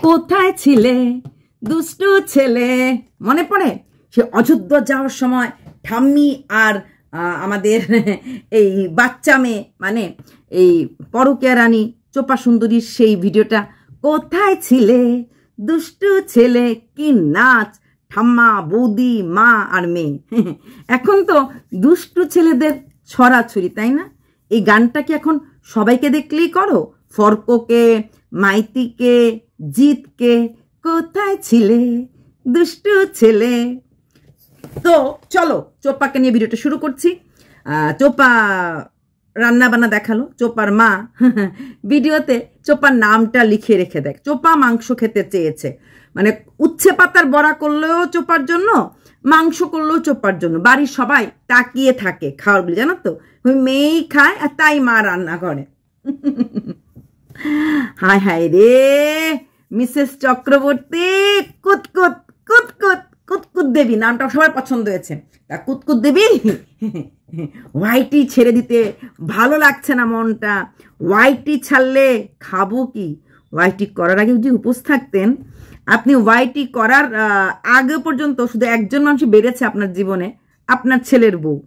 কোথায় ছিলে দুষ্টু ছেলে? মনে পড়ে সে অযোধ্যা যাওয়ার সময় ঠাম্মি আর আমাদের এই বাচ্চা মেয়ে মানে এই পরকীয়া রানী চোপা সুন্দরীর সেই ভিডিওটা, কোথায় ছিলে দুষ্টু ছেলে, কি নাচ, ঠাম্মা বৌদি মা আর মেয়ে। এখন তো দুষ্টু ছেলেদের ছড়াছড়ি, তাই না? এই গানটা কি এখন সবাইকে দেখলেই করো? ফর্ককে, মাইতিকে, জিতকে, কোথায় ছিলে দুষ্টু ছেলে। তো চলো চোপাকে নিয়ে ভিডিওটা শুরু করছি। চোপা রান্না বান্না দেখালো, চোপার মা ভিডিওতে চোপার নামটা লিখে রেখে দেখ। চোপা মাংস খেতে চেয়েছে, মানে উচ্ছে পাতার বড়া করলেও চোপার জন্য, মাংস করলেও চোপার জন্য। বাড়ির সবাই তাকিয়ে থাকে খাওয়ার বলে, জানো তো, ওই মেয়েই খায় আর তাই মা রান্না করে। হায় হায় রে, মিসেস চক্রবর্তী কুতকুত কুতকুত কুতকুত দেবী নামটা সবার পছন্দ হয়েছে। তা কুতকুত দেবী ওয়াইটি ছেড়ে দিতে ভালো লাগছে না মনটা। ওয়াইটি ছাড়লে খাবো কি? ওয়াইটি করার আগে যদি উপোস থাকতেন, আপনি ওয়াইটি করার আগে পর্যন্ত শুধু একজন মানুষ বেড়েছে আপনার জীবনে, আপনার ছেলের বউ।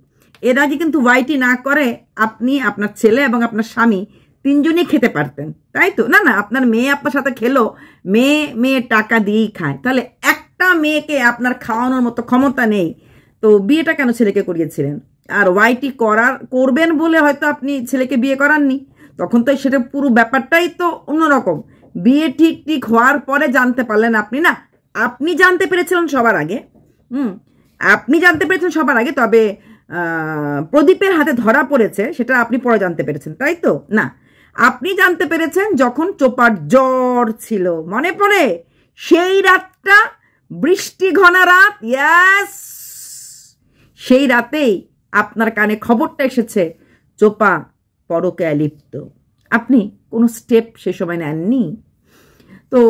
এর আগে কিন্তু ওয়াইটি না করে আপনি, আপনার ছেলে এবং আপনার স্বামী তিনজনই খেতে পারতেন, তাই তো? না না, আপনার মেয়ে আপনার সাথে খেলো, মেয়ে টাকা দিয়েই খায়। তাহলে একটা মেয়েকে আপনার খাওয়ানোর মতো ক্ষমতা নেই, তো বিয়েটা কেন ছেলেকে করিয়েছিলেন? আর ওয়াইটি করবেন বলে হয়তো আপনি ছেলেকে বিয়ে করাননি, তখন তো সেটা পুরো ব্যাপারটাই তো অন্যরকম। বিয়ে ঠিক হওয়ার পরে জানতে পারলেন আপনি, না আপনি জানতে পেরেছিলেন সবার আগে। আপনি জানতে পেরেছেন সবার আগে, তবে প্রদীপের হাতে ধরা পড়েছে সেটা আপনি পরে জানতে পেরেছেন, তাই তো? না, আপনি জানতে পেরেছেন যখন চোপার জ্বর ছিল। মনে পড়ে সেই রাতটা, বৃষ্টি ঘনা রাত, ইয়াস, সেই রাতেই আপনার কানে খবরটা এসেছে চোপা পরকীয়ায় লিপ্ত। আপনি কোনো স্টেপ সে সময় নেননি। তো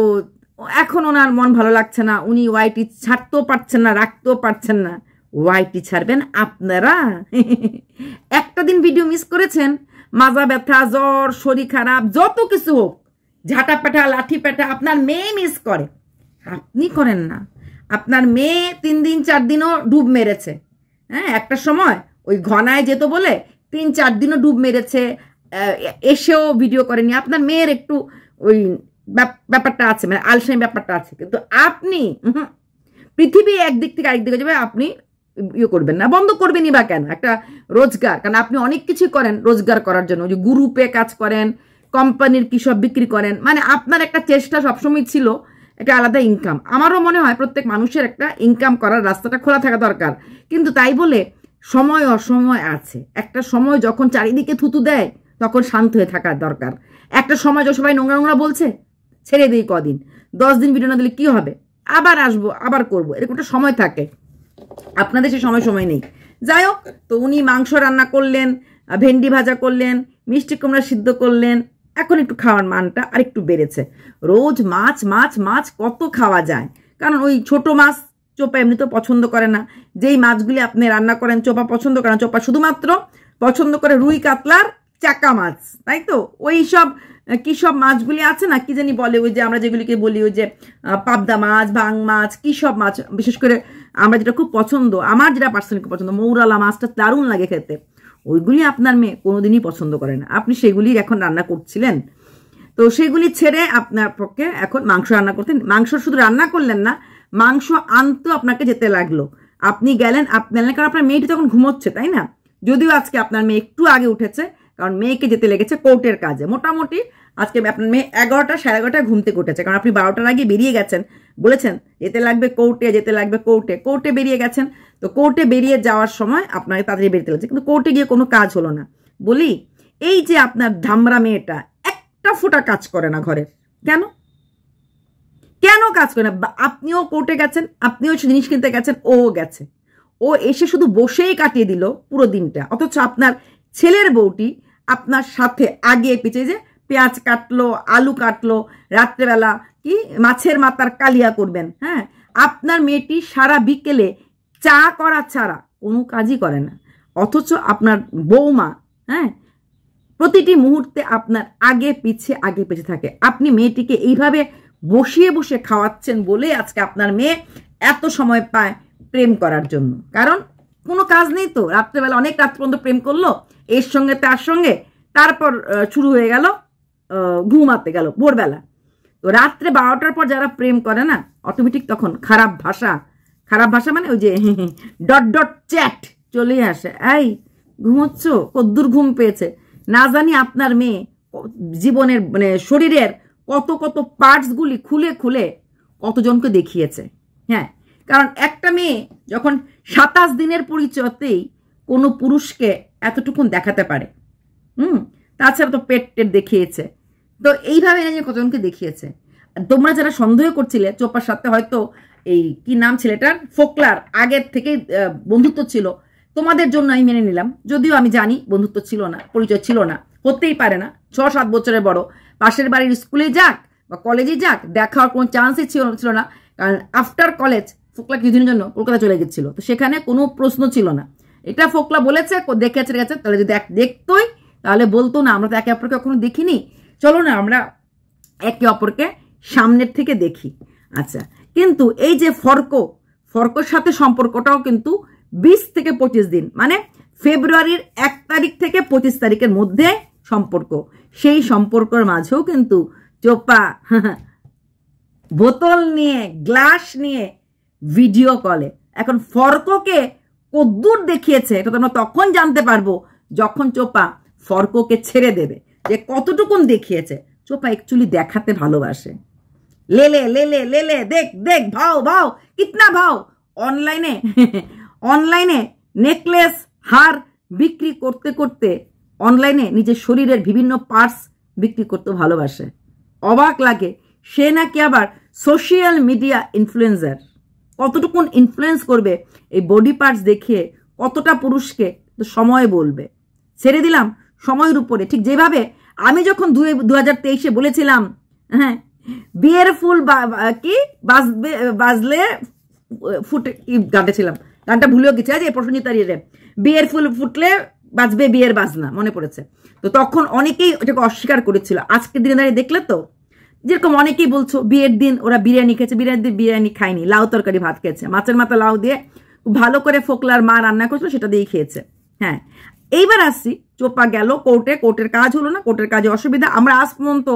এখন ওনার মন ভালো লাগছে না, উনি ওয়াইটি ছাড়তেও পারছেন না, রাখতেও পারছেন না। ওয়াইটি ছাড়বেন আপনারা? একটা দিন ভিডিও মিস করেছেন, মাজা ব্যথা, জ্বর, শরীর খারাপ, যত কিছু হোক, ঝাঁটা পেটা, লাঠি পেটা, আপনার মেয়ে মিস করে, আপনি করেন না। আপনার মেয়ে 3 দিন 4 দিনও ডুব মেরেছে। হ্যাঁ, একটা সময় ওই ঘনায় যেত বলে 3-4 দিনও ডুব মেরেছে, এসেও ভিডিও করেনি। আপনার মেয়ের একটু ওই ব্যাপারটা আছে, মানে আলসামি ব্যাপারটা আছে। কিন্তু আপনি পৃথিবী একদিক থেকে আরেক দিকে যাবে, আপনি ইয়ে করবেন না। বন্ধ করবেনই বা কেন? একটা রোজগার, কারণ আপনি অনেক কিছু করেন রোজগার করার জন্য, যে গ্রুপে কাজ করেন, কোম্পানির কি সব বিক্রি করেন, মানে আপনার একটা চেষ্টা সবসময় ছিল একটা আলাদা ইনকাম। আমারও মনে হয় প্রত্যেক মানুষের একটা ইনকাম করার রাস্তাটা খোলা থাকা দরকার। কিন্তু তাই বলে সময় অসময় আছে। একটা সময় যখন চারিদিকে থুতু দেয় তখন শান্ত হয়ে থাকা দরকার। একটা সময় যখন সবাই নোংরা নোংরা বলছে, ছেড়ে দিই কদিন, 10 দিন ভিডিও না দিলে কি হবে, আবার আসবো, আবার করবো, এরকম একটা সময় থাকে। আপনাদের সে সময় নেই। যাই হোক, তো উনি মাংস রান্না করলেন, ভেন্ডি ভাজা করলেন, মিষ্টি কুমড়া সিদ্ধ করলেন। এখন একটু খাওয়ার মানটা আর একটু বেড়েছে। রোজ মাছ মাছ মাছ কত খাওয়া যায়? কারণ ওই ছোট মাছ চোপা এমনি তো পছন্দ করে না। যেই মাছগুলি আপনি রান্না করেন চোপা পছন্দ করে না। চোপা শুধুমাত্র পছন্দ করে রুই কাতলার চাকা মাছ, তাই তো? ওই সব কি সব মাছগুলি আছে না, কি জানি বলে, ওই যে আমরা যেগুলিকে বলি ওই যে পাবদা মাছ, ভাং মাছ, কি সব মাছ, বিশেষ করে আমরা যেটা খুব পছন্দ, আমার যেটা পার্সোনালি খুব পছন্দ, মৌরালা মাছটা দারুণ লাগে খেতে। ওইগুলি আপনার মেয়ে কোনোদিনই পছন্দ করে না। আপনি সেগুলি এখন রান্না করছিলেন, তো সেগুলি ছেড়ে আপনার পক্ষে এখন মাংস রান্না করতেন। মাংস শুধু রান্না করলেন না, মাংস আনতেও আপনাকে যেতে লাগলো। আপনি গেলেন, কারণ আপনার মেয়েটি তখন ঘুমোচ্ছে, তাই না? যদিও আজকে আপনার মেয়ে একটু আগে উঠেছে, কারণ মেয়েকে যেতে লেগেছে কোর্টের কাজে। মোটামুটি আজকে আপনার মেয়ে 11টা 11:30 ঘুম থেকে উঠেছে, কারণ আপনি 12টার আগে বেরিয়ে গেছেন, বলেছেন যেতে লাগবে কোর্টে, যেতে লাগবে কোর্টে। কোর্টে বেরিয়ে গেছেন, তো কোর্টে বেরিয়ে যাওয়ার সময় আপনাকে তাড়াতাড়ি বেরোতে লাগছে, কিন্তু কোর্টে গিয়ে কোনো কাজ হলো না। বলি, এই যে আপনার ধামরা মেয়েটা একটা ফোঁটা কাজ করে না ঘরের, কেন কাজ করে না? আপনিও কোর্টে গেছেন, আপনিও জিনিস কিনতে গেছেন, ও গেছে, ও এসে শুধু বসেই কাটিয়ে দিল পুরো দিনটা। অথচ আপনার ছেলের বউটি আপনার সাথে আগে পিছিয়ে যে পেঁয়াজ কাটলো, আলু কাটলো, রাত্রেবেলা কি মাছের মাথার কালিয়া করবেন। হ্যাঁ, আপনার মেয়েটি সারা বিকেলে চা করা ছাড়া কোনো কাজই করে না। অথচ আপনার বৌমা, হ্যাঁ, প্রতিটি মুহূর্তে আপনার আগে পিছে থাকে। আপনি মেয়েটিকে এইভাবে বসিয়ে বসে খাওয়াচ্ছেন বলে আজকে আপনার মেয়ে এত সময় পায় প্রেম করার জন্য। কারণ কোনো কাজ নেই তো, রাত্রেবেলা অনেক রাত পর্যন্ত প্রেম করলো এর সঙ্গে তার সঙ্গে, তারপর শুরু হয়ে গেল ঘুমাতে গেল ভোরবেলা। তো রাত্রে 12টার পর যারা প্রেম করে না, অটোমেটিক তখন খারাপ ভাষা মানে ওই যে ডট ডট চ্যাট চলেই আসে। এই ঘুমোচ্ছ, কদ্দুর ঘুম পেয়েছে না জানি। আপনার মেয়ে জীবনের মানে শরীরের কত কত পার্টসগুলি খুলে খুলে কতজনকে দেখিয়েছে। হ্যাঁ, কারণ একটা মেয়ে যখন 27 দিনের পরিচয়তেই কোনো পুরুষকে এতটুকুন দেখাতে পারে, তাছাড়া তো পেট দেখিয়েছে, তো এইভাবে কতজনকে দেখিয়েছে। তোমরা যারা সন্দেহ করছিলে চোপার সাথে হয়তো এই কি নাম ছেলেটার, ফোকলার আগের থেকেই বন্ধুত্ব ছিল, তোমাদের জন্য আমি মেনে নিলাম। যদিও আমি জানি বন্ধুত্ব ছিল না, পরিচয় ছিল না, হতেই পারে না। 6-7 বছরের বড়, পাশের বাড়ির স্কুলে যাক বা কলেজে যাক, দেখা হওয়ার কোনো চান্সই ছিল না। কারণ আফটার কলেজ ফোকলা কিছুদিনের জন্য কলকাতা চলে গেছিল, তো সেখানে কোনো প্রশ্ন ছিল না। এটা ফোকলা বলেছে, দেখেছে গেছে, তাহলে যদি দেখতোই তাহলে বলতো না আমরা তো একে অপরকে কখনো দেখিনি, চলো না আমরা একে অপরকে সামনের থেকে দেখি। আচ্ছা, কিন্তু এই যে ফর্কর সাথে সম্পর্কটাও কিন্তু 20 থেকে 25 দিন, মানে ফেব্রুয়ারির 1 তারিখ থেকে 25 তারিখের মধ্যে সম্পর্ক। সেই সম্পর্কের মাঝেও কিন্তু চোপা বোতল নিয়ে, গ্লাস নিয়ে ভিডিও কলে। এখন ফর্ককে কদ্দূর দেখিয়েছে এটা তোমরা তখন জানতে পারবো যখন চোপা ফর্ককে ছেড়ে দেবে, যে কতটুকুন দেখিয়েছে। চোপা অ্যাকচুয়ালি দেখাতে ভালোবাসে। লে দেখ ভাও কিতনা ভাও। অনলাইনে নেকলেস হার বিক্রি করতে করতে অনলাইনে নিজের শরীরের বিভিন্ন পার্টস বিক্রি করতে ভালোবাসে। অবাক লাগে, সে নাকি আবার সোশ্যাল মিডিয়া ইনফ্লুয়েন্সার। কতটুকুন ইনফ্লুয়েন্স করবে এই বডি পার্টস দেখিয়ে, কতটা পুরুষকে তো সময় বলবে। ছেড়ে দিলাম সময়ের উপরে। ঠিক যেভাবে আমি যখন 2023-এ বলেছিলাম, হ্যাঁ, বিয়ের ফুল কি বাজলে ফুটে, কি গানটা ছিলাম, গানটা ভুলেও গেছে, যে প্রসঞ্জিতার ইয়ে, বিয়ের ফুল ফুটলে বাজবে বিয়ের বাজনা, মনে পড়েছে। তো তখন অনেকেই ওটাকে অস্বীকার করেছিল। আজকের দিনে দাঁড়িয়ে দেখলে তো, যেরকম অনেকেই বলছো বিয়ের দিন ওরা বিরিয়ানি খেয়েছে, বিরিয়ানি খায়নি, লাউ তরকারি ভাত খেয়েছে, মাছের মাথা লাউ দিয়ে ভালো করে ফোকলার মা রান্না করেছিল, সেটা দিয়েই খেয়েছে। হ্যাঁ, এইবার আসছি, চোপা গেল কোর্টের কাজ হলো না, কোর্টের কাজে অসুবিধা। আমরা আজ পর্যন্ত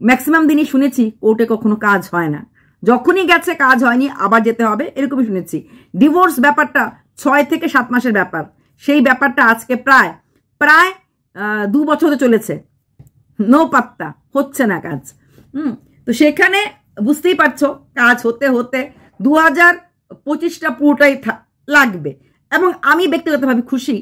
ম্যাক্সিমাম দিনই শুনেছি কোর্টে কখনো কাজ হয় না, যখনই গেছে কাজ হয়নি, আবার যেতে হবে, এরকমই শুনেছি। ডিভোর্স ব্যাপারটা 6 থেকে 7 মাসের ব্যাপার, সেই ব্যাপারটা আজকে প্রায় 2 বছর চলেছে, নো পাত্তা, হচ্ছে না কাজ। তো সেখানে বুঝতেই পারছো কাজ হতে হতে 2025টা পুরোটাই লাগবে। এবং আমি ব্যক্তিগতভাবে খুশি,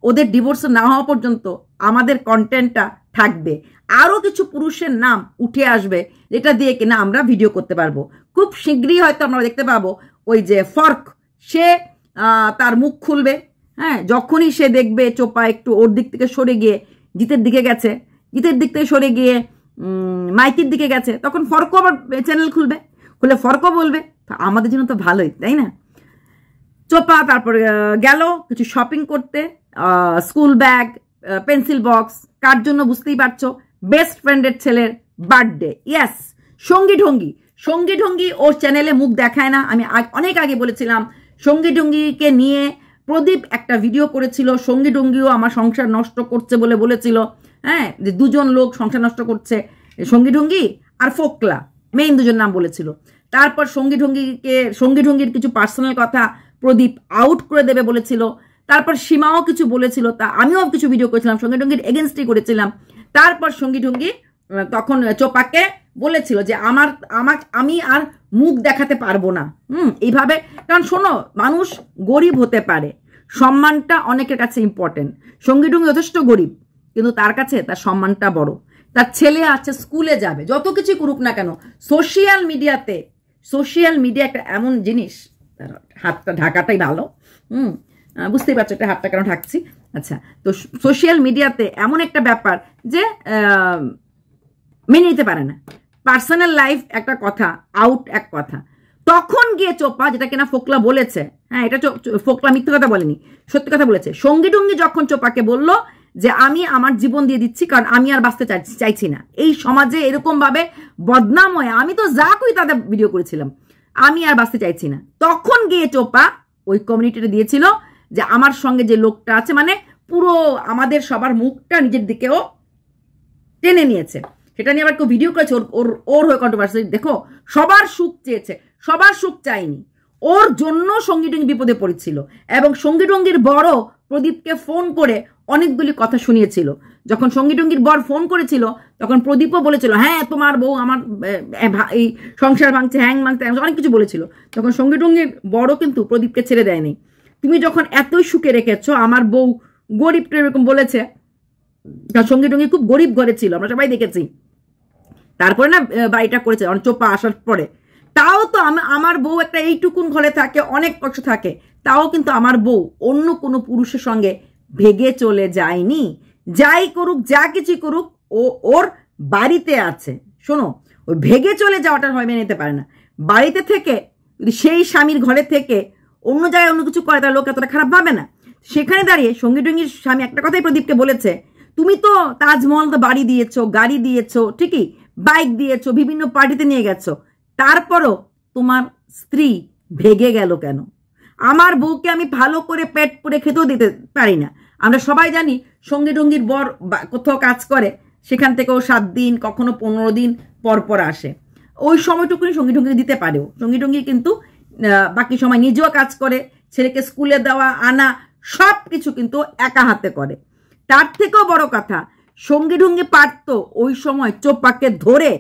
ওদের ডিভোর্স না হওয়া পর্যন্ত আমাদের কন্টেন্টটা থাকবে। আরো কিছু পুরুষের নাম উঠে আসবে, যেটা দিয়ে কিনা আমরা ভিডিও করতে পারবো। খুব শীঘ্রই হয়তো আমরা দেখতে পাবো ওই যে ফর্ক, সে তার মুখ খুলবে। হ্যাঁ, যখনই সে দেখবে চোপা একটু ওর দিক থেকে সরে গিয়ে জিতের দিকে গেছে, জিতের দিক থেকে সরে গিয়ে মাইকির দিকে গেছে, তখন ফর্কও আবার চ্যানেল খুলবে, খুলে ফর্কও বলবে। আমাদের জন্য তো ভালোই, তাই না? চোপা তারপর গেল কিছু শপিং করতে, স্কুল ব্যাগ, পেন্সিল বক্স, কার জন্য বুঝতেই পারছো, বেস্ট ফ্রেন্ডের ছেলের বার্থডে। ইয়েস, সঙ্গী ঢঙ্গি ওর চ্যানেলে মুখ দেখায় না। আমি অনেক আগে বলেছিলাম, সঙ্গী ঢঙ্গিকে নিয়ে প্রদীপ একটা ভিডিও করেছিল, সঙ্গী ঢঙ্গিও আমার সংসার নষ্ট করছে বলে বলেছিল। হ্যাঁ, যে 2জন লোক সংসার নষ্ট করছে, সঙ্গী ঢঙ্গি আর ফোকলা, মেইন 2জন নাম বলেছিল। তারপর সঙ্গী ঢঙ্গির কিছু পার্সোনাল কথা প্রদীপ আউট করে দেবে বলেছিল। তারপর সীমাও কিছু বলেছিল, তা আমিও কিছু ভিডিও করেছিলাম, সঙ্গী ঢঙ্গির এগেনস্টই করেছিলাম। তারপর সঙ্গী ঢঙ্গি তখন চোপাকে বলেছিল যে আমি আর মুখ দেখাতে পারবো না, এইভাবে। কারণ শোনো, মানুষ গরিব হতে পারে, সম্মানটা অনেকের কাছে ইম্পর্টেন্ট। সঙ্গী ঢঙ্গি যথেষ্ট গরিব, কিন্তু তার কাছে তার সম্মানটা বড়। তার ছেলে আছে, স্কুলে যাবে, যত কিছু করুক না কেন, সোশ্যাল মিডিয়া একটা এমন জিনিস, তার হাতটা ঢাকাটাই ভালো। বুঝতেই পারছো এটা হাতটা কেন ঢাকছি। আচ্ছা, তো সোশ্যাল মিডিয়াতে এমন একটা ব্যাপার যে মেনে নিতে পারে না। পার্সোনাল লাইফ একটা কথা, আউট এক কথা। তখন গিয়ে চোপা, যেটা কিনা ফোকলা বলেছে, হ্যাঁ, এটা ফোকলা মিথ্যে কথা বলেনি, সত্যি কথা বলেছে। সঙ্গী ঢঙ্গি যখন চোপাকে বলল যে আমি আমার জীবন দিয়ে দিচ্ছি, কারণ আমি আর বাঁচতে চাইছি না এই সমাজে এরকম ভাবে বদনাম হয়ে। আমি তো যা করি তাদের ভিডিও করেছিলাম, আমি আর বাঁচতে চাইছি না। তখন গিয়ে চোপা ওই কমিউনিটিতে দিয়েছিল যে আমার সঙ্গে যে লোকটা আছে, মানে পুরো আমাদের সবার মুখটা নিজের দিকেও টেনে নিয়েছে। সেটা নিয়ে আবার কেউ ভিডিও করেছে ওর হয়ে কন্ট্রোভার্সি। দেখো, সবার সুখ চেয়েছে, সবার সুখ চাইনি। ওর জন্য সঙ্গী টঙ্গী বিপদে পড়েছিল, এবং সঙ্গী টঙ্গীর বড় প্রদীপকে ফোন করে অনেকগুলি কথা শুনিয়েছিল। যখন সঙ্গী টঙ্গীর বর ফোন করেছিল তখন প্রদীপও বলেছিল, হ্যাঁ তোমার বউ আমার এই সংসার ভাঙছে, হ্যাং ভাঙছে, অনেক কিছু বলেছিল। তখন সঙ্গী টঙ্গীর বড় কিন্তু প্রদীপকে ছেড়ে দেয়নি। তুমি যখন এতই সুখে রেখেছ, আমার বউ গরিবটা এরকম বলেছে, সঙ্গী টঙ্গী খুব গরিব ঘরে ছিল, আমরা সবাই দেখেছি। তারপরে না বাড়িটা করেছে চোপা আসার পরে। তাও তো আমার বউ একটা এইটুকুন ঘরে থাকে, অনেক কষ্ট থাকে, তাও কিন্তু আমার বউ অন্য কোনো পুরুষের সঙ্গে ভেগে চলে যায়নি। যাই করুক, যা কিছু করুক, ওর বাড়িতে আছে। শোনো, ওই ভেগে চলে যাওয়াটা হয় মেনে নিতে পারে না। বাড়িতে থেকে যদি সেই স্বামীর ঘরে থেকে অন্য জায়গায় অন্য কিছু করে, তার লোক এতটা খারাপ ভাবে না। সেখানে দাঁড়িয়ে সঙ্গী টঙ্গীর স্বামী একটা কথাই প্রদীপকে বলেছে, তুমি তো তাজমহল তো বাড়ি দিয়েছো, গাড়ি দিয়েছো, ঠিকই বাইক দিয়েছো, বিভিন্ন পার্টিতে নিয়ে গেছো, তারপরও তোমার স্ত্রী ভেগে গেল কেন? আমার বউকে আমি ভালো করে পেট পুরে খেতেও দিতে পারি না। আমরা সবাই জানি সঙ্গী টঙ্গীর বর কোথাও কাজ করে, সেখান থেকেও 7 দিন কখনো 15 দিন পর পর আসে। ওই সময়টুকুনি সঙ্গী টঙ্গী দিতে পারেও। সঙ্গী টঙ্গী কিন্তু বাকি সময় নিজেও কাজ করে, ছেলেকে স্কুলে দেওয়া আনা সব কিছু কিন্তু একা হাতে করে। তার থেকেও বড় কথা, সঙ্গী টঙ্গী পারত ওই সময় চোপাকে ধরে,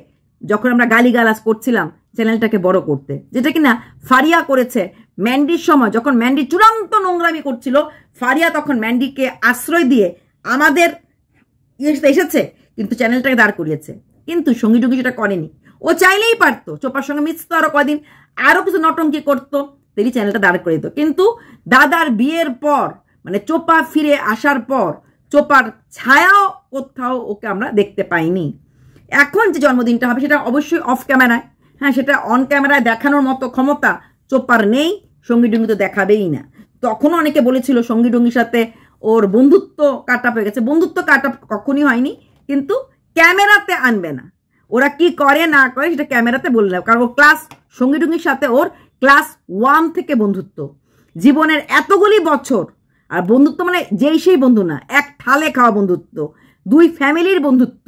যখন আমরা গালিগালাজ করছিলাম, চ্যানেলটাকে বড় করতে, যেটা কিনা ফারিয়া করেছে ম্যান্ডির সময়। যখন ম্যান্ডি চূড়ান্ত নোংরামি করছিল, ফারিয়া তখন ম্যান্ডিকে আশ্রয় দিয়ে আমাদের এসেছে, কিন্তু চ্যানেলটাকে দাঁড় করিয়েছে। কিন্তু সঙ্গী টঙ্গী সেটা করেনি। ও চাইলেই পারতো চোপার সঙ্গে মিশত, আরো কদিন আরো কিছু নটঙ্কি করতো, তেলি চ্যানেলটা দাঁড় করে দিত। কিন্তু দাদার বিয়ের পর, মানে চোপা ফিরে আসার পর, চোপার ছায়াও কোথাও ওকে আমরা দেখতে পাইনি। এখন যে জন্মদিনটা হবে সেটা অবশ্যই অফ ক্যামেরায়, হ্যাঁ, সেটা অন ক্যামেরায় দেখানোর মতো ক্ষমতা চোপার নেই, সঙ্গী টঙ্গী তো দেখাবেই না। তখনও অনেকে বলেছিল সঙ্গী টঙ্গীর সাথে ওর বন্ধুত্ব কাটাপ হয়ে গেছে। বন্ধুত্ব কাটাপ কখনই হয়নি, কিন্তু ক্যামেরাতে আনবে না। ওরা কি করে না করে সেটা ক্যামেরাতে বললে, কারণ ও সঙ্গী টঙ্গীর সাথে ওর ক্লাস 1 থেকে বন্ধুত্ব, জীবনের এতগুলি বছর। আর বন্ধুত্ব মানে যেই সেই বন্ধু না, এক ঠালে খাওয়া বন্ধুত্ব, 2 ফ্যামিলির বন্ধুত্ব।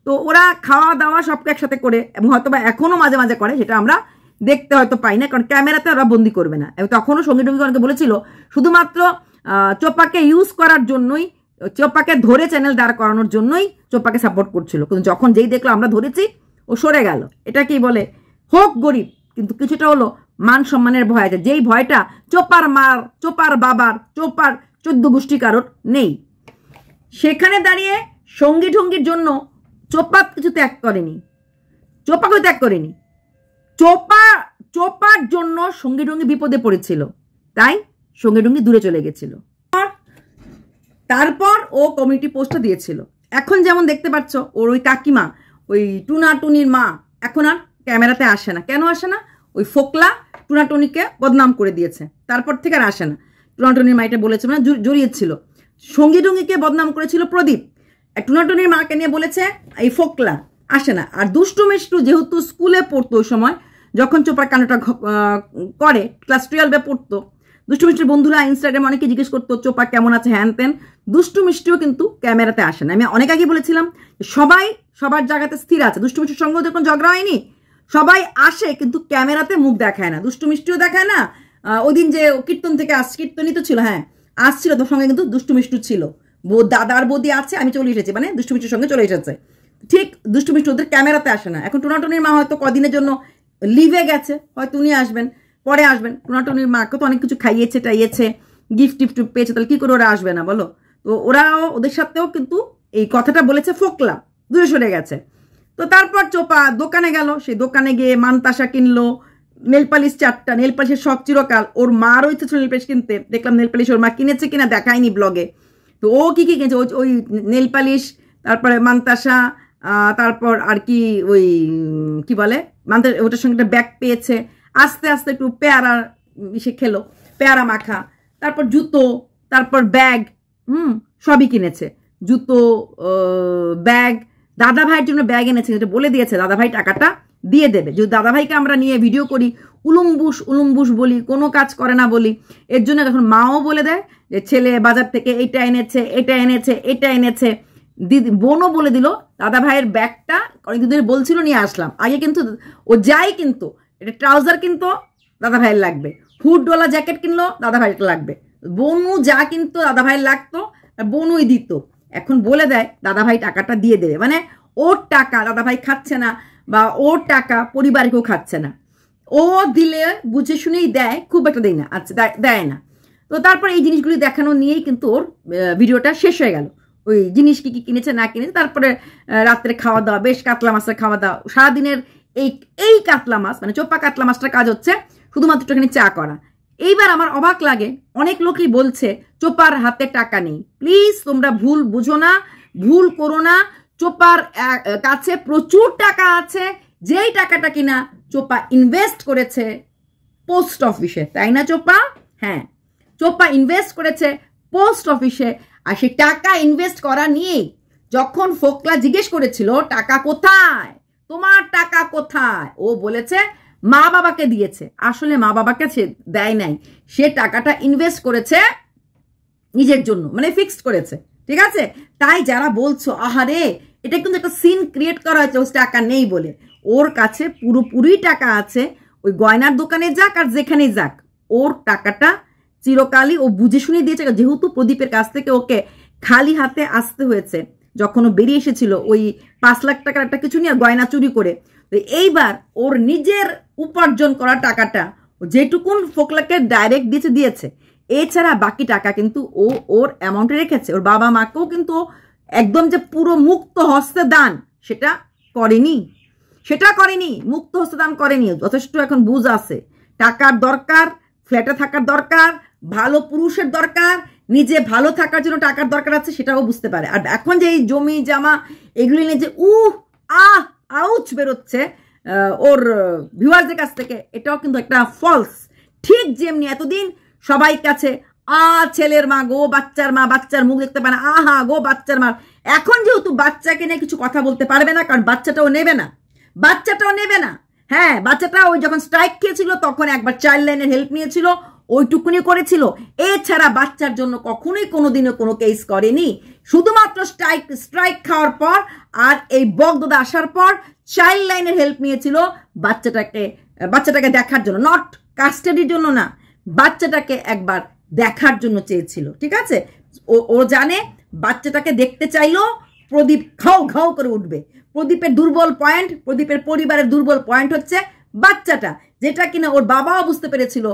তো ওরা খাওয়া দাওয়া সবকে একসাথে করে, এবং হয়তো বা এখনো মাঝে মাঝে করে, সেটা আমরা দেখতে হয়তো পাই না, কারণ ক্যামেরাতে ওরা বন্দি করবে না। এবং তখনও সঙ্গী টঙ্গী অনেকে বলেছিল শুধুমাত্র চোপাকে ইউজ করার জন্যই, চোপাকে ধরে চ্যানেল দাঁড় করানোর জন্যই চোপাকে সাপোর্ট করছিল। কিন্তু যখন যেই দেখলো আমরা ধরেছি, ও সরে গেল। এটা কি বলে, হোক গরিব, কিন্তু কিছুটা হলো মান সম্মানের ভয় আছে, যেই ভয়টা চোপার মার, চোপার বাবার, চোপার 14 গোষ্ঠী কারোর নেই। সেখানে দাঁড়িয়ে সঙ্গী টঙ্গীর জন্য চোপা কিছু ত্যাগ করেনি, চোপাকেও ত্যাগ করেনি। চোপার জন্য সঙ্গী টঙ্গী বিপদে পড়েছিল, তাই সঙ্গী টঙ্গী দূরে চলে গেছিল। তারপর ও কমিউনিটি পোস্টটা দিয়েছিল। এখন যেমন দেখতে পাচ্ছ, ওর ওই কাকিমা, ওই টুনাটুনির মা এখন আর ক্যামেরাতে আসে না। কেন আসে না? ওই ফোকলা টুনাটুনিকে বদনাম করে দিয়েছে, তারপর থেকে আর আসে না। টুনাটুনির মা এটা বলেছে, মানে জড়িয়েছিল। সঙ্গী টঙ্গীকে বদনাম করেছিল প্রদীপ, টুনাটুনির মাকে নিয়ে বলেছে এই ফোকলা আসে না। আর দুষ্টু মিষ্টু যেহেতু স্কুলে পড়তো ওই সময়, যখন চোপার কাণ্ডটা করে, ক্লাস 12-এ পড়তো, দুষ্টু মিষ্টির বন্ধুরা ইনস্টাগ্রামে অনেকে জিজ্ঞেস করতো চোপা কেমন আছে, হ্যান তেন। দুষ্টু মিষ্টিও কিন্তু ক্যামেরাতে আসে না। আমি অনেক আগে বলেছিলাম সবাই সবার জায়গাতে স্থির আছে। দুষ্টু মিষ্টির সঙ্গেও যখন ঝগড়া হয়নি, সবাই আসে কিন্তু ক্যামেরাতে মুখ দেখায় না। দুষ্টু মিষ্টিও দেখায় না। ওদিন যে কীর্তন থেকে কীর্তনই তো ছিল, হ্যাঁ আসছিল, তোর সঙ্গে কিন্তু দুষ্টু মিষ্টু ছিল। দাদার বৌদি আছে, আমি চলে এসেছি, মানে দুষ্টু মিষ্টির সঙ্গে চলে এসেছে। ঠিক দুষ্টু মিষ্টি ওদের ক্যামেরাতে আসে না। এখন টুনাটুনির মা হয়তো কদিনের জন্য লিভে গেছে, হয়তো উনি আসবেন, পরে আসবেন। টুনাটুনির মাকে তো অনেক কিছু খাইয়েছে টাইয়েছে, গিফট টিফট পেয়েছে, তাহলে কি করে ওরা আসবে না বলো? তো ওরাও ওদের সাথেও কিন্তু এই কথাটা বলেছে, ফোকলা দূরে সরে গেছে। তো তারপর চোপা দোকানে গেল, সেই দোকানে গিয়ে মানতাসা কিনলো, নেলপালিশ 4টা, নেলপালিশের শখ চিরকাল। ওর মারও ইচ্ছে ছিল নেলপালিশ কিনতে, দেখলাম নেলপালিশ ওর মা কিনেছে কিনা দেখায়নি ব্লগে। তো ও কি কি কিনেছে, ওই নেলপালিশ, তারপরে মানতাসা, তারপর আর কি ওই কি বলে মানতাসা, ওটার সঙ্গে একটা ব্যাগ পেয়েছে। আস্তে আস্তে একটু পেয়ারা সে খেলো, পেয়ারা মাখা, তারপর জুতো, তারপর ব্যাগ, সবই কিনেছে। জুতো, ব্যাগ, দাদা ভাইয়ের জন্য ব্যাগ এনেছে, যেটা বলে দিয়েছে দাদা ভাই টাকাটা দিয়ে দেবে। যদি দাদা ভাইকে আমরা নিয়ে ভিডিও করি, উলুম্বুস বলি, কোনো কাজ করে না বলি, এর জন্য যখন মাও বলে দেয় যে ছেলে বাজার থেকে এটা এনেছে, দিদি বোনও বলে দিল দাদা ভাইয়ের ব্যাগটা অনেকদিন বলছিল নিয়ে আসলাম। আগে কিন্তু ও যাই কিন্তু এটা ট্রাউজার কিন্তু দাদা ভাইয়ের লাগবে, হুডওয়ালা জ্যাকেট কিনলো দাদা ভাইয়ের লাগবে, বোনু যা কিন্তু দাদা ভাইয়ের লাগতো বোনুই দিত। এখন বলে দেয় দাদা ভাই টাকাটা দিয়ে দেবে, মানে ওর টাকা দাদা ভাই খাচ্ছে না বা ওর টাকা পরিবারকেও খাচ্ছে না, ও দিলে বুঝে শুনেই দেয়, খুব একটা দেয় না, আচ্ছা দেয় না। তো তারপর এই জিনিসগুলি দেখানো নিয়েই কিন্তু ওর ভিডিওটা শেষ হয়ে গেল। ওই জিনিস কি কি কিনেছে না কিনেছে, তারপরে রাত্রে খাওয়া দাওয়া, বেশ কাতলা মাছের খাওয়া দাওয়া, সারাদিনের এই কাতলা মাছ মানে চোপা কাতলা মাছটার কাজ হচ্ছে শুধুমাত্র একটুখানি চা করা। এইবার আমার অবাক লাগে, অনেক লোকই বলছে চোপার হাতে টাকা নেই। প্লিজ তোমরা ভুল বুঝো না, ভুল করো না। চোপার কাছে প্রচুর টাকা আছে, যেই টাকাটা কিনা চোপা ইনভেস্ট করেছে পোস্ট অফিসে, তাই না চোপা? হ্যাঁ, চোপা ইনভেস্ট করেছে পোস্ট অফিসে। আর সেই টাকা ইনভেস্ট করা নিয়েই যখন ফোকলা জিজ্ঞেস করেছিল টাকা কোথায়, তোমার টাকা কোথায়, ও বলেছে মা বাবাকে দিয়েছে। আসলে মা বাবাকে সে দেয় নাই, সে টাকাটা ইনভেস্ট করেছে নিজের জন্য, মানে ফিক্সড করেছে, ঠিক আছে? তাই যারা বলছো আহারে এটা কিন্তু একটা সিন ক্রিয়েট করা হয়েছে ওর টাকা নেই বলে, ওর কাছে পুরোপুরি টাকা আছে। ওই গয়নার দোকানে যাক আর যেখানেই যাক, ওর টাকাটা চিরকালই ও বুঝে শুনে দিয়েছে। যেহেতু প্রদীপের কাছ থেকে ওকে খালি হাতে আসতে হয়েছে, যখন ও বেরিয়ে এসেছিল ওই 5 লাখ টাকার একটা কিছু নিয়ে গয়না চুরি করে, তো এইবার ওর নিজের উপার্জন করা টাকাটা যেটুকুন ফোকলাকে ডাইরেক্ট দিয়েছে, এছাড়া বাকি টাকা কিন্তু ও ওর অ্যামাউন্টে রেখেছে। ওর বাবা মাকেও কিন্তু একদম যে পুরো মুক্ত হস্তে দান সেটা করেনি, মুক্ত হস্তে দান করেনি। যথেষ্ট এখন বুঝ আছে, টাকার দরকার, ফ্ল্যাটে থাকার দরকার, ভালো পুরুষের দরকার, নিজে ভালো থাকার জন্য টাকার দরকার আছে, সেটাও বুঝতে পারে। আর এখন যে এই জমি জামা এগুলি নিয়ে যে আউচ বেরোচ্ছে ওর ভিউয়ারদের কাছ থেকে, এটাও কিন্তু একটা ফলস। ঠিক যেমনি এতদিন সবাই কাছে ছেলের মা গো, বাচ্চার মা, বাচ্চার মুখ দেখতে পায় না, আহা গো বাচ্চার মা, এখন যেহেতু বাচ্চাকে নিয়ে কিছু কথা বলতে পারবে না, কারণ বাচ্চাটাও নেবে না। হ্যাঁ, বাচ্চাটা ওই যখন স্ট্রাইক খেয়েছিল তখন একবার চাইল্ড লাইনের হেল্প নিয়েছিল, ওইটুকুনি করেছিল। এছাড়া বাচ্চার জন্য কখনোই কোনোদিনও কোনো কেস করেনি। শুধুমাত্র স্ট্রাইক খাওয়ার পর আর এই বগদাদা আসার পর চাইল্ড লাইনের হেল্প নিয়েছিল বাচ্চাটাকে দেখার জন্য, নট কাস্টাডির জন্য না, বাচ্চাটাকে একবার দেখার জন্য চেয়েছিল, ঠিক আছে? ও জানে বাচ্চাটাকে দেখতে চাইলো প্রদীপ ঘাউ করে উঠবে। প্রদীপের দুর্বল পয়েন্ট, প্রদীপের পরিবারের দুর্বল পয়েন্ট হচ্ছে বাচ্চাটা, যেটা কিনা ওর বাবাও বুঝতে পেরেছিল।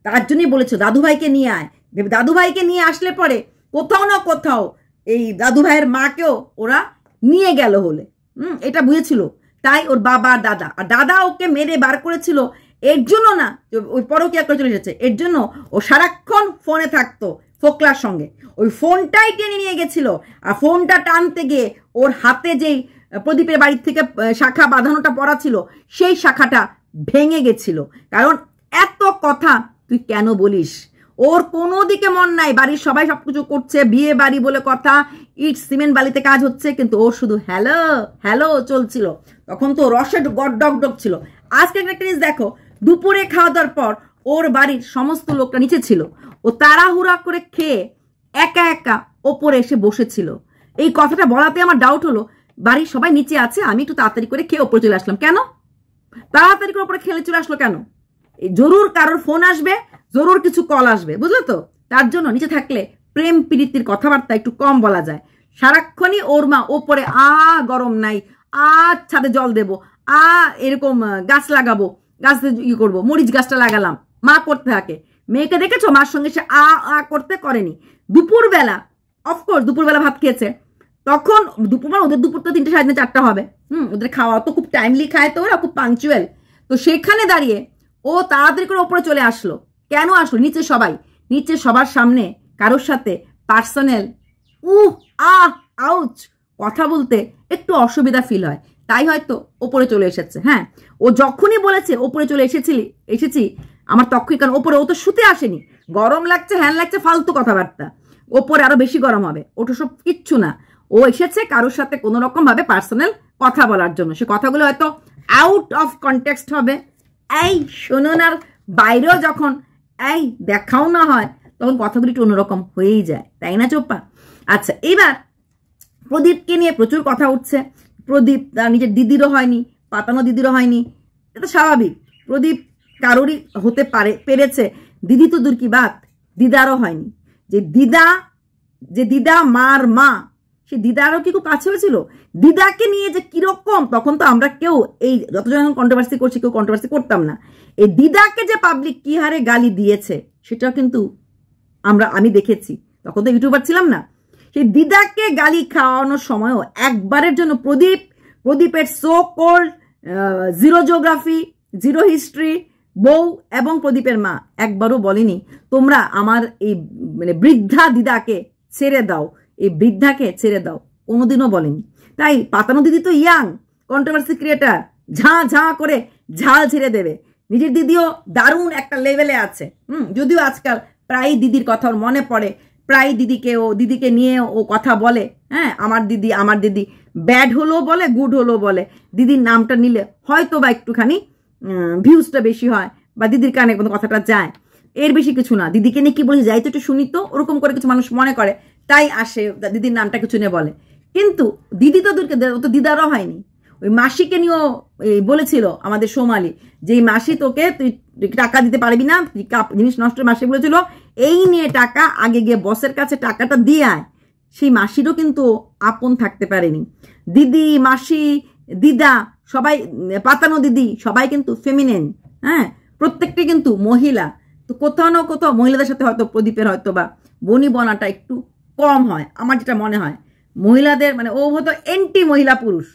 তার জন্যই বলেছিল দাদুভাইকে নিয়ে আয়, দাদুভাইকে নিয়ে আসলে পরে কোথাও না কোথাও এই দাদুভাইয়ের মাকেও ওরা নিয়ে গেল হলে, এটা বুঝেছিল। তাই ওর বাবা আর দাদা ওকে মেরে বার করেছিল এর জন্য না, ওই পরকীয়া করে চলে এসেছে, এর জন্য ও সারাক্ষণ ফোনে থাকতো ফোকলার সঙ্গে, ওই ফোনটাই টেনে নিয়ে গেছিল। আর ফোনটা টানতে গিয়ে ওর হাতে যেই প্রদীপের বাড়ির থেকে শাখা বাঁধানোটা পড়া ছিল, সেই শাখাটা ভেঙে গেছিল। কারণ এত কথা তুই কেন বলিস, ওর কোনো দিকে মন নাই, বাড়ির সবাই সবকিছু করছে, বিয়ে বাড়ি বলে কথা, ইট সিমেন্ট বালিতে কাজ হচ্ছে, কিন্তু ওর শুধু হ্যালো চলছিল। তখন তো রসে ডগ ছিল। আজকে একটা জিনিস দেখো, দুপুরে খাওয়া দাওয়ার পর ওর বাড়ির সমস্ত লোকটা নিচে ছিল, ও তাড়াহুড়া করে খেয়ে একা ওপরে এসে বসেছিল। এই কথাটা বলাতে আমার ডাউট হলো, বাড়ির সবাই নিচে আছে, আমি একটু তাড়াতাড়ি করে খেয়ে ওপরে চলে আসলাম, কেন তাড়াতাড়ি করে ওপরে খেলে চলে আসলো কেন? জরুর কারোর ফোন আসবে, জরুর কিছু কল আসবে, বুঝলো তো? তার জন্য নিচে থাকলে প্রেম প্রীতির কথাবার্তা একটু কম বলা যায়। সারাক্ষণই ওর মা ওপরে গরম নাই, ছাদে জল দেবো, এরকম গাছ লাগাবো, গাছ ই করবো, মরিচ গাছটা লাগালাম, মা করতে থাকে। মেয়েকে দেখেছো মার সঙ্গে সে করতে করেনি। দুপুরবেলা অফকোর্স দুপুরবেলা ভাত খেয়েছে, তখন ওদের দুপুর তো 3টে 3:30 4টা হবে, ওদের খাওয়া তো খুব টাইমলি খায়, তো ওরা খুব পাংচুয়াল। তো সেখানে দাঁড়িয়ে ও তাড়াতাড়ি করে ওপরে চলে আসলো। কেন আসলো? নিচে সবার সামনে কারোর সাথে পার্সোনাল আউচ কথা বলতে একটু অসুবিধা ফিল হয়, তাই হয়তো ওপরে চলে এসেছে। হ্যাঁ, ও যখনই বলেছে ওপরে চলে এসেছি আমার তখনই, কারণ ওপরে ও তো শুতে আসেনি, গরম লাগছে, হ্যান লাগছে, ফালতু কথাবার্তা, ওপরে আরো বেশি গরম হবে, ওটা সব কিচ্ছু না। ও এসেছে কারোর সাথে কোনো রকম ভাবে পার্সোনাল কথা বলার জন্য। সে কথাগুলো হয়তো আউট অফ কনটেক্সট হবে, এই শুনুন, আর বাইরেও যখন এই দেখাও না হয় তখন কথাগুলি একটু অন্যরকম হয়েই যায়, তাই না চোপ্পা? আচ্ছা, এবার প্রদীপকে নিয়ে প্রচুর কথা উঠছে। প্রদীপ তার নিজের দিদিরও হয়নি, পাতানো দিদিরও হয়নি, এটা স্বাভাবিক। প্রদীপ কারোরই হতে পেরেছে, দিদি তো দূর কি বাত, দিদারও হয়নি। যে দিদা মার মা, সে দিদারও কি খুব কাছে হয়েছিল? দিদাকে নিয়ে যে কিরকম, তখন তো আমরা কেউ এই যতজন কন্ট্রোভার্সি করছি কেউ কন্ট্রোভার্সি করতাম না। এই দিদাকে যে পাবলিক কি হারে গালি দিয়েছে সেটা কিন্তু আমি দেখেছি, তখন তো ইউটিউবার ছিলাম না। সেই দিদাকে গালি খাওয়ানোর সময়ও একবারের জন্য প্রদীপের so cold zero geography, zero history বউ এবং প্রদীপের মা একবারও বলেনি তোমরা আমার এই মানে বৃদ্ধা দিদাকে ছেড়ে দাও, এই বৃদ্ধাকে ছেড়ে দাও, কোনোদিনও বলেনি। তাই পাতানো দিদি তো ইয়াং কন্ট্রোভার্সি ক্রিয়েটার, ঝাঁ করে ঝাল ছেড়ে দেবে। নিজের দিদিও দারুণ একটা লেভেলে আছে। যদিও আজকাল প্রায় দিদির কথা ওর মনে পড়ে, প্রায় দিদিকে নিয়ে ও কথা বলে। হ্যাঁ, আমার দিদি ব্যাড হলেও বলে, গুড হলেও বলে। দিদির নামটা নিলে হয়তো বা একটুখানি ভিউজটা বেশি হয় বা দিদির কানে কোনো কথাটা যায়, এর বেশি কিছু না। দিদিকে নিয়ে কি বলি, যাই তো একটু শুনি তো, ওরকম করে কিছু মানুষ মনে করে, তাই আসে দিদির নামটা কিছু নিয়ে বলে। কিন্তু দিদি তো তো দিদারও হয়নি। ওই মাসিকে নিয়েও বলেছিল আমাদের সোমালি যে এই মাসি তোকে তুই টাকা দিতে পারবি না, জিনিস নষ্ট, মাসি বলেছিল এই নিয়ে টাকা, আগে গিয়ে বসের কাছে টাকাটা দিয়ে আয়। সেই মাসিরও কিন্তু আপন থাকতে পারেনি। দিদি, মাসি, দিদা সবাই, পাতানো দিদি সবাই কিন্তু ফেমিনেন। হ্যাঁ, প্রত্যেকটি কিন্তু মহিলা। তো কোথাও না কোথাও মহিলাদের সাথে হয়তো প্রদীপের হয়তো বা বনিবনাটা একটু কম হয়, আমার যেটা মনে হয়। মহিলাদের মানে ও হয়তো এন্টি মহিলা পুরুষ,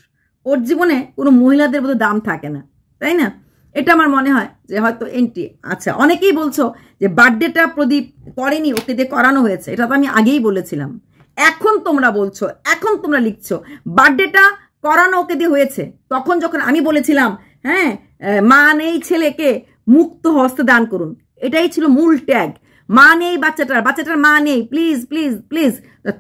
ওর জীবনে কোনো মহিলাদের মতো দাম থাকে না, তাই না? এটা আমার মনে হয় যে হয়তো এন্টি। আচ্ছা, অনেকেই বলছো যে বার্থডেটা প্রদীপ করেনি, ওকে দিয়ে করানো হয়েছে, এটা তো আমি আগেই বলেছিলাম। এখন তোমরা বলছো, এখন তোমরা লিখছো বার্থডেটা করানো ওকে দিয়ে হয়েছে। তখন যখন আমি বলেছিলাম হ্যাঁ মা নেই ছেলেকে মুক্ত হস্তে দান করুন, এটাই ছিল মূল ট্যাগ। মা নেই বাচ্চাটার মা নেই, প্লিজ প্লিজ প্লিজ,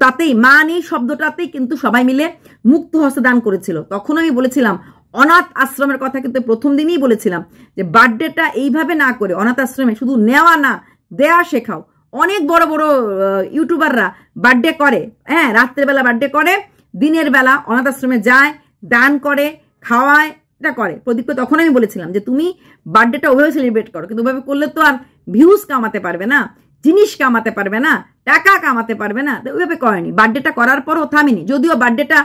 তাতেই মা নেই শব্দটাতেই কিন্তু সবাই মিলে মুক্ত হস্তে দান করেছিল। তখন আমি বলেছিলাম অনাথ আশ্রমের কথা, কিন্তু প্রথম দিনই বলেছিলাম যে বার্থডেটা এইভাবে না করে অনাথ আশ্রমে শুধু নেওয়া না দেয়া শেখাও। অনেক বড় বড় ইউটিউবাররা বার্থডে করে, হ্যাঁ রাত্রেবেলা বার্থডে করে, দিনের বেলা অনাথ আশ্রমে যায়, দান করে, খাওয়ায়, এটা করে। প্রদীপকে তখন আমি বলেছিলাম যে তুমি বার্থডেটা ওইভাবে সেলিব্রেট করো, কিন্তু ওইভাবে করলে তো আর ভিউজ কামাতে পারবে না, জিনিস কামাতে পারবে না, টাকা কামাতে পারবে না। ওইভাবে করেনি। বার্থডেটা করার পরও থামিনি, যদিও বার্থডেটা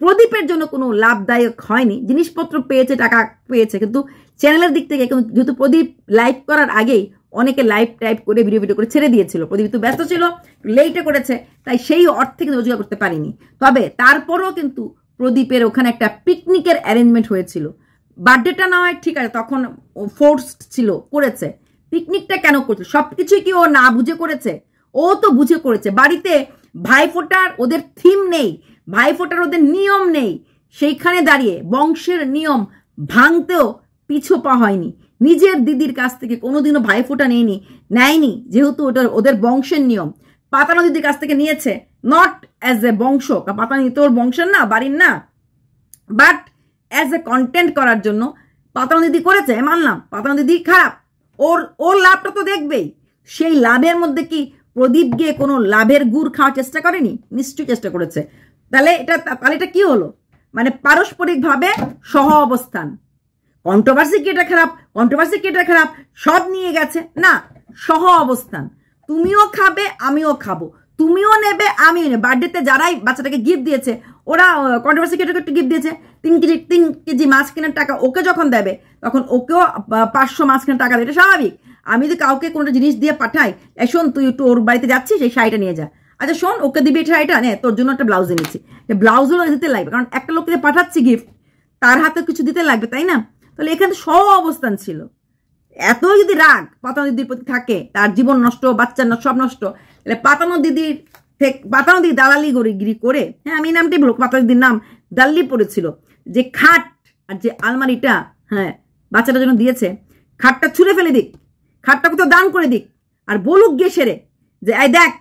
প্রদীপের জন্য কোনো লাভদায়ক হয়নি, জিনিসপত্র পেয়েছে, টাকা পেয়েছে, কিন্তু চ্যানেলের দিক থেকে যেহেতু প্রদীপ লাইভ করার আগেই অনেকে লাইভ টাইপ করে ভিডিও করে ছেড়ে দিয়েছিল, প্রদীপ তো ব্যস্ত ছিল, লেটে করেছে, তাই সেই অর্থে কিন্তু রোজগার করতে পারিনি। তবে তারপরও কিন্তু প্রদীপের ওখানে একটা পিকনিকের অ্যারেঞ্জমেন্ট হয়েছিল। বার্থডেটা না হয় ঠিক আছে, তখন ফোর্সড ছিল, করেছে। পিকনিকটা কেন করছে? সবকিছুই কি ও না বুঝে করেছে? ও তো বুঝে করেছে। বাড়িতে ভাইফোঁটার ওদের থিম নেই, ভাইফোঁটার ওদের নিয়ম নেই, সেইখানে দাঁড়িয়ে বংশের নিয়ম ভাঙতেও পিছু পা হয়নি। নিজের দিদির কাছ থেকে কোনোদিনও ভাইফোঁটা নেয়নি, যেহেতু ওটা ওদের বংশের নিয়ম। পাতানো দিদির কাছ থেকে নিয়েছে, নট অ্যাজ এ বংশ, পাতানো দিদি তোর বংশের না, বাড়ির না, বাট অ্যাজ এ কন্টেন্ট করার জন্য পাতানো দিদি করেছে, মানলাম। পাতানো দিদি খারাপ, ওর লাভটা তো দেখবেই। সেই লাভের মধ্যে কি প্রদীপ গিয়ে কোনো লাভের গুড় খাওয়ার চেষ্টা করেনি? নিশ্চয়ই চেষ্টা করেছে। তাহলে এটা কি হলো? মানে পারস্পরিকভাবে সহ অবস্থান। কন্ট্রোভার্সি কি এটা খারাপ, সব নিয়ে গেছে না, সহ অবস্থান। তুমিও খাবে, আমিও খাবো, তুমিও নেবে, আমিও নেবে। বার্থডেতে যারাই বাচ্চাটাকে গিফট দিয়েছে, ওরা কন্ট্রোভার্সি ক্রিয়েটরকে একটু গিফট দিয়েছে, 3 কেজি মাছ কেনার টাকা ওকে যখন দেবে, তখন ওকেও 500 মাছ কেনার টাকা দেবে, এটা স্বাভাবিক। আমি যদি কাউকে কোনো জিনিস দিয়ে পাঠাই, শোন তুই একটু ওর বাড়িতে যাচ্ছিস, এই শাড়িটা নিয়ে যা, আচ্ছা শোন ওকে দিবি এই শাড়িটা, নে তোর জন্য একটা ব্লাউজ এনেছি, ব্লাউজগুলো দিতে লাগবে, কারণ একটা লোককে পাঠাচ্ছি গিফট, তার হাতে কিছু দিতে লাগবে, তাই না? তাহলে এখানে সহ অবস্থান ছিল। এত যদি রাগ পাতানো দিদির প্রতি থাকে, তার জীবন নষ্ট, বাচ্চার সব নষ্ট, তাহলে পাতানো দিদি দালালি গিরি করে, হ্যাঁ আমি নামটাই বলবো, পাতানো দিদির নাম দাল্লি পড়েছিল, যে খাট আর যে আলমারিটা হ্যাঁ বাচ্চাটার জন্য দিয়েছে, খাটটা ছুঁড়ে ফেলে দিক, খাটটা কোথাও দান করে দিক, আর বলুক গিয়ে সেরে যে এই দেখ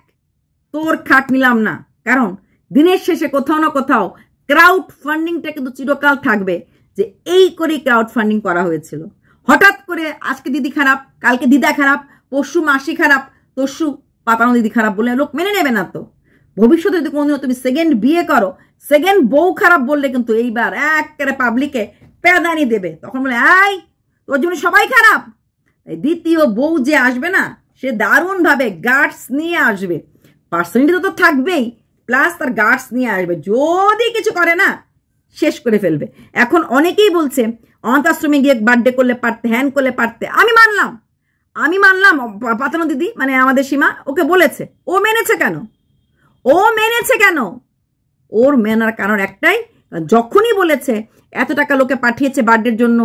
তোর খাট নিলাম না, কারণ দিনের শেষে কোথাও না কোথাও ক্রাউড ফান্ডিংটা কিন্তু চিরকাল থাকবে, যে এই করে ক্রাউড ফান্ডিং করা হয়েছিল। হঠাৎ করে আজকে দিদি খারাপ, কালকে দিদা খারাপ, পরশু মাসি খারাপ, তরশু পাতানো দিদি খারাপ বলে লোক মেনে নেবে না তো। ভবিষ্যতে যদি কোনোদিনও তুমি সেকেন্ড বিয়ে করো, সেকেন্ড বউ খারাপ বললে কিন্তু এইবার একেবারে পাবলিকে প্যাদানি দেবে। তখন বলে এই তোর জন্য সবাই খারাপ। দ্বিতীয় বউ যে আসবে না, সে দারুণভাবে গার্ডস নিয়ে আসবে, পার্সোনালিটি তো থাকবেই, প্লাস তার গার্ডস নিয়ে আসবে। যদি কিছু করে না, শেষ করে ফেলবে। এখন অনেকেই বলছে অনাথ আশ্রমে গিয়ে বার্থডে করলে পারতে, হ্যান করলে পারতে। আমি মানলাম পাতানো দিদি মানে আমাদের সীমা ওকে বলেছে, ও মেনেছে কেন? ওর মেনার কারণ একটাই, যখনই বলেছে এত টাকা লোকে পাঠিয়েছে বার্থডের জন্য,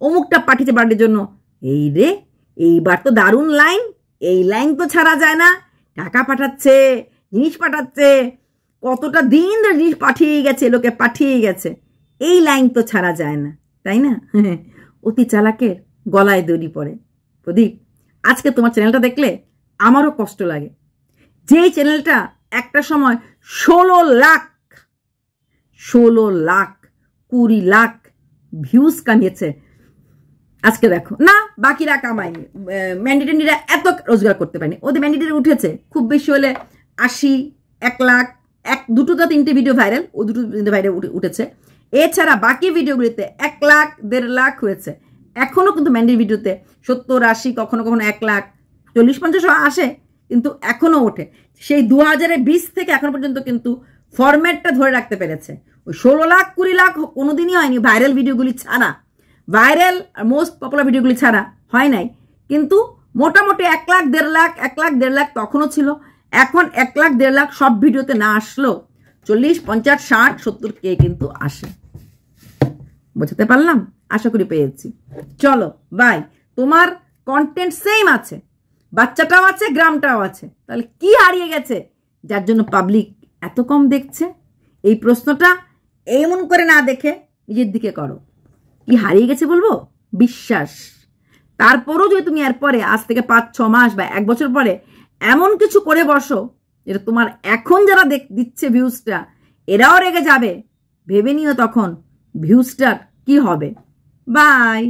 অমুকটা পাঠিয়েছে বার্থডের জন্য, এই রে এইবার তো দারুণ লাইন, এই লাইন তো ছাড়া যায় না। টাকা পাঠাচ্ছে, জিনিস পাঠাচ্ছে, কতটা দিন ধরে জিনিস পাঠিয়ে গেছে, লোকে পাঠিয়ে গেছে, এই লাইন তো ছাড়া যায় না, তাই না? অতি চালাকের গলায় দড়ি পড়ে। প্রদীপ, আজকে তোমার চ্যানেলটা দেখলে আমারও কষ্ট লাগে। যেই চ্যানেলটা একটা সময় 16 লাখ 20 লাখ ভিউজ কামিয়েছে, আজকে দেখো না, বাকিরা কামায়নি। ম্যান্ডেটেন্ডিরা এত রোজগার করতে পারেনি, ওদের ম্যান্ডেটেন্ডি উঠেছে খুব বেশি হলে 80, 1 লাখ, 2টো 3টে ভিডিও ভাইরাল, ও 2টো ভাইরাল উঠেছে। এছাড়া বাকি ভিডিওগুলিতে 1 লাখ 1.5 লাখ হয়েছে। এখনো কিন্তু ম্যান্ডেট ভিডিওতে 70, 80, কখনো 1 লাখ 40-50 আসে, কিন্তু এখনো ওঠে। সেই 2020 থেকে এখন পর্যন্ত কিন্তু ফরম্যাটটা ধরে রাখতে পেরেছে। ওই 16 লাখ 20 লাখ কোনোদিনই হয়নি ভাইরাল ভিডিওগুলি ছাড়া, ভাইরাল আর মোস্ট পপুলার ভিডিওগুলি ছাড়া হয় নাই। কিন্তু মোটামুটি 1 লাখ 1.5 লাখ 1 লাখ 1.5 লাখ তখনও ছিল। এখন 1 লাখ 1.5 লাখ সব ভিডিওতে না আসলো 40, 50, 60, 70 কে কিন্তু আসে। বোঝাতে পারলাম? আশা করি পেয়েছি। চলো বাই। তোমার কন্টেন্ট সেম আছে, বাচ্চাটাও আছে, গ্রামটাও আছে, তাহলে কি হারিয়ে গেছে যার জন্য পাবলিক এত কম দেখছে? এই প্রশ্নটা এমন করে না দেখে নিজের দিকে করো। কি হারিয়ে গেছে বলবো? বিশ্বাস। তারপরও যদি তুমি এরপরে আজ থেকে 5-6 মাস বা 1 বছর পরে এমন কিছু করে বসো যেটা তোমার এখন যারা দিচ্ছে ভিউজটা, এরাও রেগে যাবে, ভেবে নিও তখন ভিউজটার কি হবে। বাই।